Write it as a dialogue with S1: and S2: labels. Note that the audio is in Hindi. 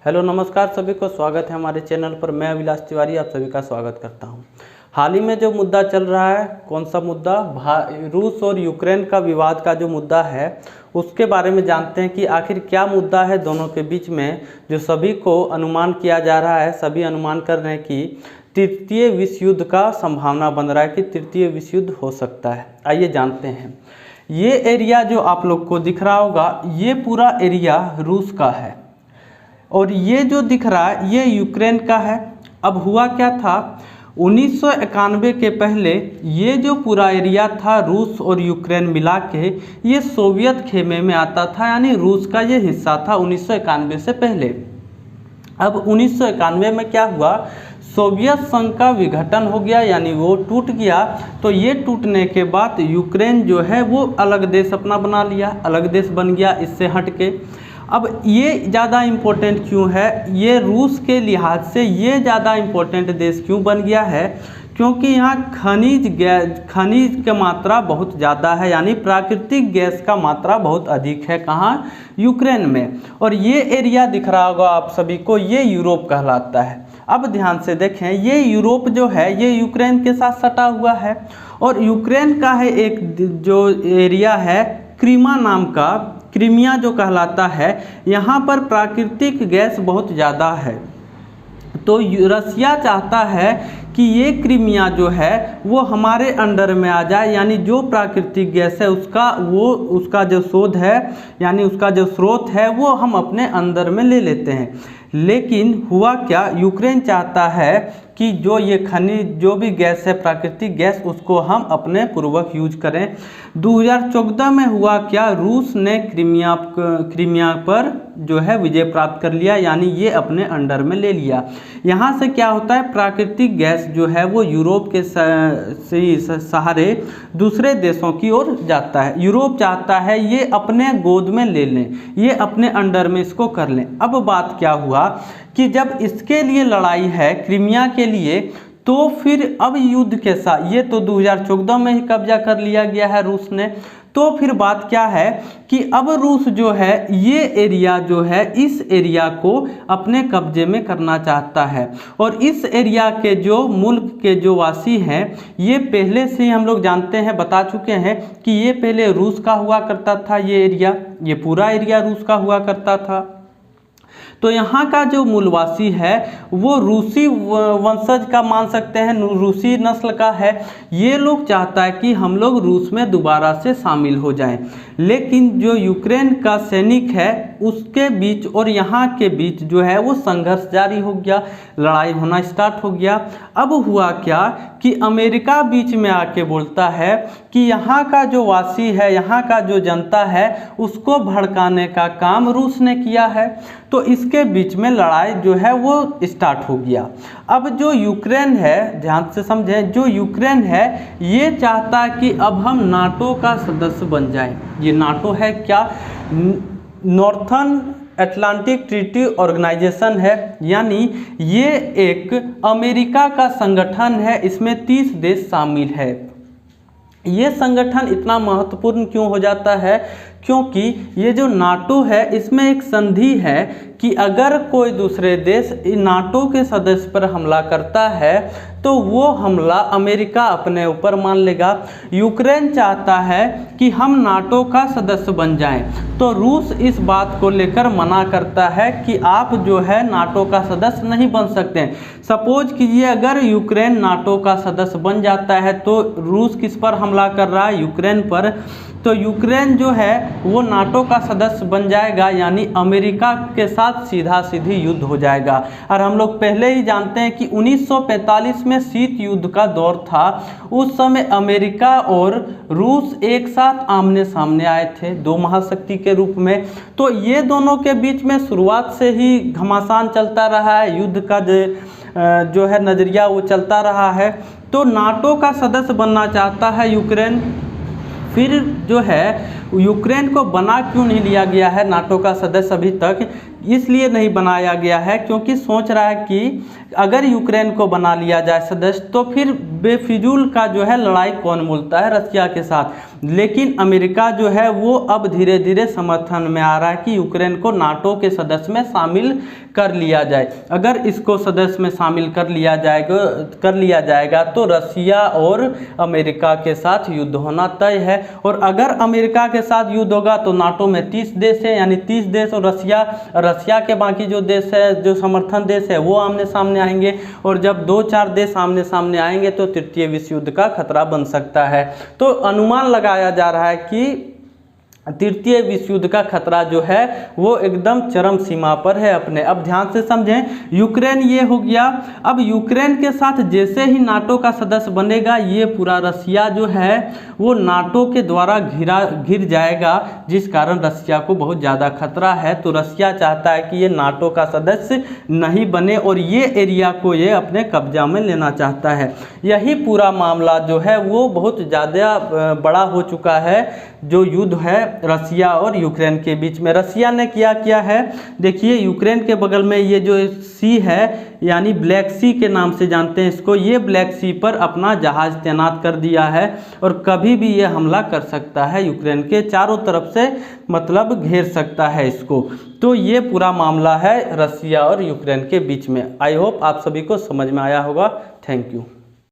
S1: हेलो नमस्कार सभी को, स्वागत है हमारे चैनल पर। मैं अभिलाष तिवारी आप सभी का स्वागत करता हूं। हाल ही में जो मुद्दा चल रहा है, कौन सा मुद्दा? रूस और यूक्रेन का विवाद का जो मुद्दा है उसके बारे में जानते हैं कि आखिर क्या मुद्दा है दोनों के बीच में, जो सभी को अनुमान किया जा रहा है। सभी अनुमान कर रहे हैं कि तृतीय विश्व युद्ध का संभावना बन रहा है कि तृतीय विश्व युद्ध हो सकता है। आइए जानते हैं। ये एरिया जो आप लोग को दिख रहा होगा, ये पूरा एरिया रूस का है और ये जो दिख रहा है ये यूक्रेन का है। अब हुआ क्या था, 1991 के पहले ये जो पूरा एरिया था रूस और यूक्रेन मिला के ये सोवियत खेमे में आता था, यानी रूस का ये हिस्सा था 1991 से पहले। अब 1991 में क्या हुआ, सोवियत संघ का विघटन हो गया, यानी वो टूट गया। तो ये टूटने के बाद यूक्रेन जो है वो अलग देश अपना बना लिया, अलग देश बन गया इससे हट के। अब ये ज़्यादा इम्पोर्टेंट क्यों है, ये रूस के लिहाज से ये ज़्यादा इम्पोर्टेंट देश क्यों बन गया है, क्योंकि यहाँ खनिज की मात्रा बहुत ज़्यादा है, यानी प्राकृतिक गैस का मात्रा बहुत अधिक है। कहाँ? यूक्रेन में। और ये एरिया दिख रहा होगा आप सभी को, ये यूरोप कहलाता है। अब ध्यान से देखें, ये यूरोप जो है ये यूक्रेन के साथ सटा हुआ है और यूक्रेन का है एक जो एरिया है क्रीमा नाम का, क्रीमिया जो कहलाता है, यहाँ पर प्राकृतिक गैस बहुत ज़्यादा है। तो रसिया चाहता है कि ये क्रीमिया जो है वो हमारे अंडर में आ जाए, यानी जो प्राकृतिक गैस है उसका जो शोध है, यानी उसका जो स्रोत है वो हम अपने अंदर में ले लेते हैं। लेकिन हुआ क्या, यूक्रेन चाहता है कि जो ये खनिज जो भी गैस है प्राकृतिक गैस उसको हम अपने पूर्वक यूज करें। 2014 में हुआ क्या, रूस ने क्रीमिया पर जो है विजय प्राप्त कर लिया, यानी ये अपने अंडर में ले लिया। यहाँ से क्या होता है, प्राकृतिक गैस जो है वो यूरोप के सहारे दूसरे देशों की ओर जाता है। यूरोप चाहता है ये अपने गोद में ले लें, ये अपने अंडर में इसको कर लें। अब बात क्या हुआ कि जब इसके लिए लड़ाई है क्रीमिया के लिए, तो फिर अब युद्ध के साथ, ये तो 2014 में ही कब्जा कर लिया गया है रूस ने। तो फिर बात क्या है कि अब रूस जो है ये एरिया जो है इस एरिया को अपने कब्जे में करना चाहता है। और इस एरिया के जो मुल्क के जो वासी हैं ये पहले से ही हम लोग जानते हैं, बता चुके हैं कि ये पहले रूस का हुआ करता था। ये एरिया, ये पूरा एरिया रूस का हुआ करता था। तो यहाँ का जो मूलवासी है वो रूसी वंशज का मान सकते हैं, रूसी नस्ल का है। ये लोग चाहता है कि हम लोग रूस में दोबारा से शामिल हो जाएं। लेकिन जो यूक्रेन का सैनिक है उसके बीच और यहाँ के बीच जो है वो संघर्ष जारी हो गया, लड़ाई होना स्टार्ट हो गया। अब हुआ क्या कि अमेरिका बीच में आके बोलता है कि यहाँ का जो वासी है, यहाँ का जो जनता है उसको भड़काने का काम रूस ने किया है। तो इसके बीच में लड़ाई जो है वो स्टार्ट हो गया। अब जो यूक्रेन है, ध्यान से समझें, जो यूक्रेन है ये चाहता है कि अब हम नाटो का सदस्य बन जाएं। ये नाटो है क्या? नॉर्थर्न अटलांटिक ट्रीटी ऑर्गेनाइजेशन है, यानी ये एक अमेरिका का संगठन है, इसमें 30 देश शामिल है। ये संगठन इतना महत्वपूर्ण क्यों हो जाता है, क्योंकि ये जो नाटो है इसमें एक संधि है कि अगर कोई दूसरे देश नाटो के सदस्य पर हमला करता है तो वो हमला अमेरिका अपने ऊपर मान लेगा। यूक्रेन चाहता है कि हम नाटो का सदस्य बन जाएं, तो रूस इस बात को लेकर मना करता है कि आप जो है नाटो का सदस्य नहीं बन सकते। सपोज कीजिए अगर यूक्रेन नाटो का सदस्य बन जाता है तो रूस किस पर हमला कर रहा है? यूक्रेन पर। तो यूक्रेन जो है वो नाटो का सदस्य बन जाएगा, यानी अमेरिका के साथ सीधा सीधी युद्ध हो जाएगा। और हम लोग पहले ही जानते हैं कि 1945 में शीत युद्ध का दौर था। उस समय अमेरिका और रूस एक साथ आमने सामने आए थे, दो महाशक्ति के रूप में। तो ये दोनों के बीच में शुरुआत से ही घमासान चलता रहा है, युद्ध का जो है नज़रिया वो चलता रहा है। तो नाटो का सदस्य बनना चाहता है यूक्रेन। फिर जो है यूक्रेन को बना क्यों नहीं लिया गया है नाटो का सदस्य अभी तक? इसलिए नहीं बनाया गया है क्योंकि सोच रहा है कि अगर यूक्रेन को बना लिया जाए सदस्य तो फिर बेफिजूल का जो है लड़ाई कौन बोलता है रसिया के साथ। लेकिन अमेरिका जो है वो अब धीरे धीरे समर्थन में आ रहा है कि यूक्रेन को नाटो के सदस्य में शामिल कर लिया जाए। अगर इसको सदस्य में शामिल कर लिया जाएगा तो रसिया और अमेरिका के साथ युद्ध होना तय है। और अगर अमेरिका के साथ युद्ध होगा तो नाटो में 30 देश है, यानी 30 देश, और रसिया के बाकी जो देश है, जो समर्थन देश है, वो आमने सामने आएंगे। और जब 2-4 देश आमने सामने आएंगे तो तृतीय विश्व युद्ध का खतरा बन सकता है। तो अनुमान लगाया जा रहा है कि तृतीय विश्व युद्ध का खतरा जो है वो एकदम चरम सीमा पर है अपने। अब ध्यान से समझें, यूक्रेन ये हो गया। अब यूक्रेन के साथ जैसे ही नाटो का सदस्य बनेगा, ये पूरा रसिया जो है वो नाटो के द्वारा घिर जाएगा, जिस कारण रसिया को बहुत ज़्यादा खतरा है। तो रसिया चाहता है कि ये नाटो का सदस्य नहीं बने और ये एरिया को ये अपने कब्जा में लेना चाहता है। यही पूरा मामला जो है वो बहुत ज़्यादा बड़ा हो चुका है, जो युद्ध है रसिया और यूक्रेन के बीच में। रसिया ने किया है, देखिए यूक्रेन के बगल में ये जो सी है, यानी ब्लैक सी के नाम से जानते हैं इसको, ये ब्लैक सी पर अपना जहाज तैनात कर दिया है और कभी भी ये हमला कर सकता है यूक्रेन के चारों तरफ से, मतलब घेर सकता है इसको। तो ये पूरा मामला है रसिया और यूक्रेन के बीच में। आई होप आप सभी को समझ में आया होगा। Thank you.